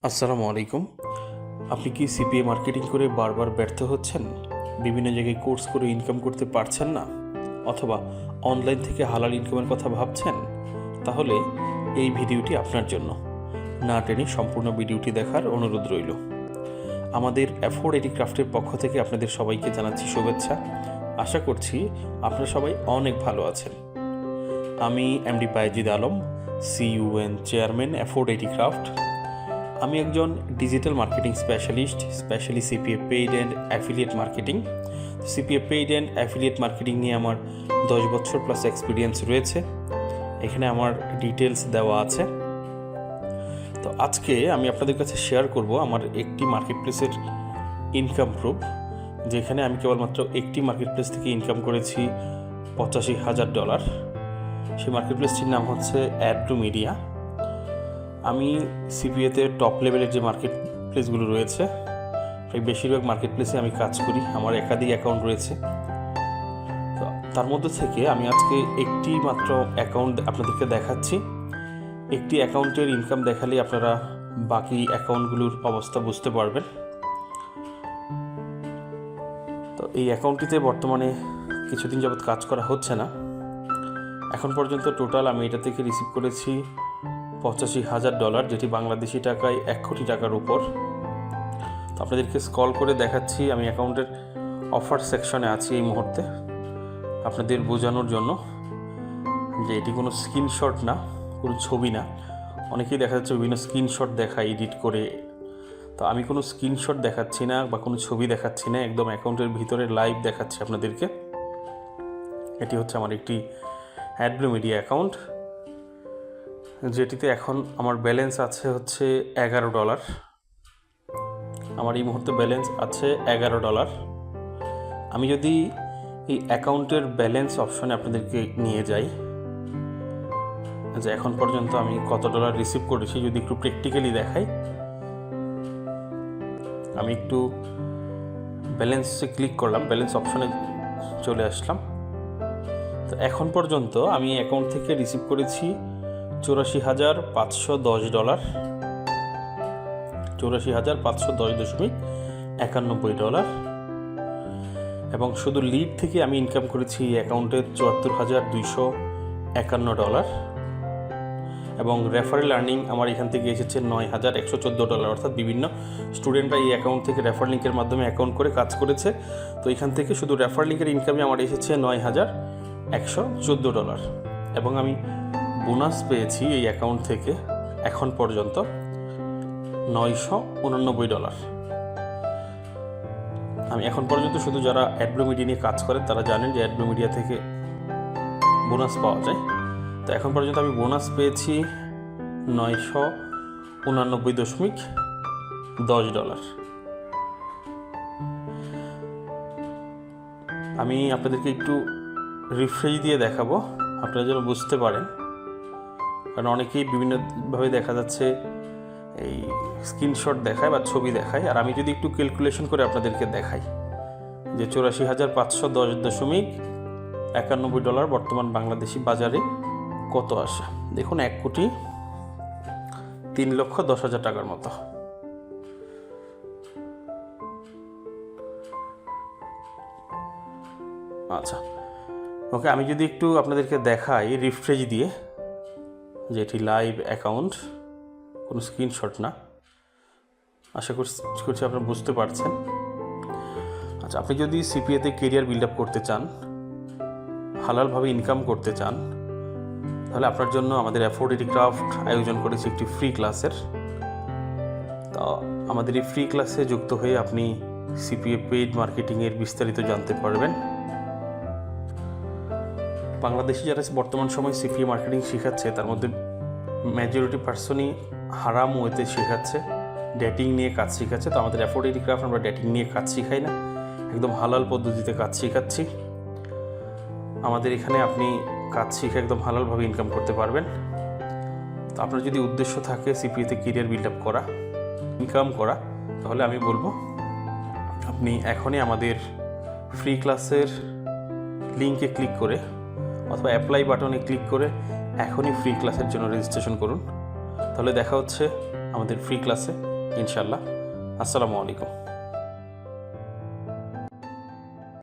আসসালামু আলাইকুম। আপনি কি সিপিএ মার্কেটিং করে বারবার ব্যর্থ হচ্ছেন, বিভিন্ন জায়গায় কোর্স করে ইনকাম করতে পারছেন না, অথবা অনলাইন থেকে হালাল ইনকামের কথা ভাবছেন? তাহলে এই ভিডিওটি আপনার জন্য। না টেনে সম্পূর্ণ ভিডিওটি দেখার অনুরোধ রইল। আমাদের অ্যাফোর্ড এডি ক্রাফটের পক্ষ থেকে আপনাদের সবাইকে জানাচ্ছি শুভেচ্ছা। আশা করছি আপনারা সবাই অনেক ভালো আছেন। আমি এমডি পায়েজিদ আলম, সিইউএন চেয়ারম্যান, অ্যাফোর্ড এডি ক্রাফট। আমি একজন digital marketing specialist, specially CPA paid and affiliate marketing. CPA paid and affiliate marketing নিয়ে আমার 10 বছর প্লাস এক্সপিরিয়েন্স রয়েছে। এখানে আমার ডিটেলস দেওয়া আছে। তো আজকে আমি আপনাদের কাছে শেয়ার করব আমার একটি মার্কেটপ্লেসের ইনকাম প্রুফ, যেখানে আমি কেবলমাত্র একটি মার্কেটপ্লেস থেকে ইনকাম করেছি $85,000। সেই মার্কেটপ্লেসটির নাম হচ্ছে অ্যাডব্লু মিডিয়া। আমি সিপিএতে টপ লেভেলের যে মার্কেট প্লেসগুলো রয়েছে, প্রায় বেশিরভাগ মার্কেট প্লেসে আমি কাজ করি। আমার একাধিক অ্যাকাউন্ট রয়েছে। তো তার মধ্যে থেকে আমি আজকে একটি মাত্র অ্যাকাউন্ট আপনাদেরকে দেখাচ্ছি। একটি অ্যাকাউন্টের ইনকাম দেখালে আপনারা বাকি অ্যাকাউন্টগুলোর অবস্থা বুঝতে পারবেন। তো এই অ্যাকাউন্টটিতে বর্তমানে কিছুদিন যাবৎ কাজ করা হচ্ছে না। এখন পর্যন্ত টোটাল আমি এটা থেকে রিসিভ করেছি $85,000, যেটি বাংলাদেশি টাকায় 1 কোটি টাকার উপর। তো আপনাদেরকে স্ক্রল করে দেখাচ্ছি। আমি অ্যাকাউন্টের অফার সেকশনে আছি এই মুহূর্তে, আপনাদের বোঝানোর জন্য যে এটি কোনো স্ক্রিনশট না, কোনো ছবি না। অনেকেই দেখা যাচ্ছে বিভিন্ন স্ক্রিনশট দেখায় এডিট করে। তো আমি কোনো স্ক্রিনশট দেখাচ্ছি না বা কোনো ছবি দেখাচ্ছি না, একদম অ্যাকাউন্টের ভিতরে লাইভ দেখাচ্ছি আপনাদেরকে। এটি হচ্ছে আমার একটি অ্যাডব্লু মিডিয়া অ্যাকাউন্ট, যেটিতে এখন আমার ব্যালেন্স আছে হচ্ছে $11। আমার এই মুহূর্তে ব্যালেন্স আছে $11। আমি যদি এই অ্যাকাউন্টের ব্যালেন্স অপশনে আপনাদেরকে নিয়ে যাই, যে এখন পর্যন্ত আমি কত ডলার রিসিভ করেছি, যদি একটু প্র্যাকটিক্যালি দেখাই। আমি একটু ব্যালেন্সে ক্লিক করলাম, ব্যালেন্স অপশনে চলে আসলাম। তো এখন পর্যন্ত আমি অ্যাকাউন্ট থেকে রিসিভ করেছি $84,510, $84,510.91। এবং শুধু লিড থেকে আমি ইনকাম করেছি এই অ্যাকাউন্টে $74,251। এবং রেফারেল আর্নিং আমার এখান থেকে এসেছে $9,114। অর্থাৎ বিভিন্ন স্টুডেন্টরা এই অ্যাকাউন্ট থেকে রেফার লিঙ্কের মাধ্যমে অ্যাকাউন্ট করে কাজ করেছে। তো এখান থেকে শুধু রেফার লিঙ্কের ইনকামে আমার এসেছে $9,114। এবং আমি বোনাস পেয়েছি এই অ্যাকাউন্ট থেকে এখন পর্যন্ত $989। আমি এখন পর্যন্ত শুধু যারা অ্যাডব্লু মিডিয়া নিয়ে কাজ করেন তারা জানেন যে অ্যাডব্লু মিডিয়া থেকে বোনাস পাওয়া যায়। তো এখন পর্যন্ত আমি বোনাস পেয়েছি $989.10। আমি আপনাদেরকে একটু রিফ্রেশ দিয়ে দেখাবো, আপনারা যেন বুঝতে পারেন। কারণ অনেকেই বিভিন্নভাবে দেখা যাচ্ছে এই স্ক্রিনশট দেখায় বা ছবি দেখায়। আর আমি যদি একটু ক্যালকুলেশন করে আপনাদেরকে দেখাই যে $84,510.91 বর্তমান বাংলাদেশি বাজারে কত আসে, দেখুন 1,03,10,00,000 টাকার মতো। আচ্ছা, ওকে, আমি যদি একটু আপনাদেরকে দেখাই রিফ্রেশ দিয়ে, যে এটি লাইভ অ্যাকাউন্ট, কোনো স্ক্রিনশট না। আশা করছি আপনারা বুঝতে পারছেন। আচ্ছা, আপনি যদি সিপিএতে কেরিয়ার বিল্ড আপ করতে চান, হালালভাবে ইনকাম করতে চান, তাহলে আপনার জন্য আমাদের অ্যাফোর্ড এডি ক্রাফট আয়োজন করেছে একটি ফ্রি ক্লাসের। তো আমাদের এই ফ্রি ক্লাসে যুক্ত হয়ে আপনি সিপিএ পেইড মার্কেটিংয়ের বিস্তারিত জানতে পারবেন। বাংলাদেশে যারা বর্তমান সময় সিপিএ মার্কেটিং শেখাচ্ছে, তার মধ্যে মেজরিটি পার্সনই হারাম ওয়েতে শেখাচ্ছে, ডেটিং নিয়ে কাজ শেখাচ্ছে। তো আমাদের অ্যাফোর্ড এডি ক্রাফট আমরা ডেটিং নিয়ে কাজ শেখাই না, একদম হালাল পদ্ধতিতে কাজ শেখাচ্ছি। আমাদের এখানে আপনি কাজ শিখে একদম হালালভাবে ইনকাম করতে পারবেন। তো আপনার যদি উদ্দেশ্য থাকে সিপিএতে কেরিয়ার বিল্ড আপ করা, ইনকাম করা, তাহলে আমি বলবো আপনি এখনই আমাদের ফ্রি ক্লাসের লিঙ্কে ক্লিক করে অথবা অ্যাপ্লাই বাটনে ক্লিক করে এখনই ফ্রি ক্লাসের জন্য রেজিস্ট্রেশন করুন। তাহলে দেখা হচ্ছে আমাদের ফ্রি ক্লাসে। ইনশাল্লাহ। আসসালামু আলাইকুম।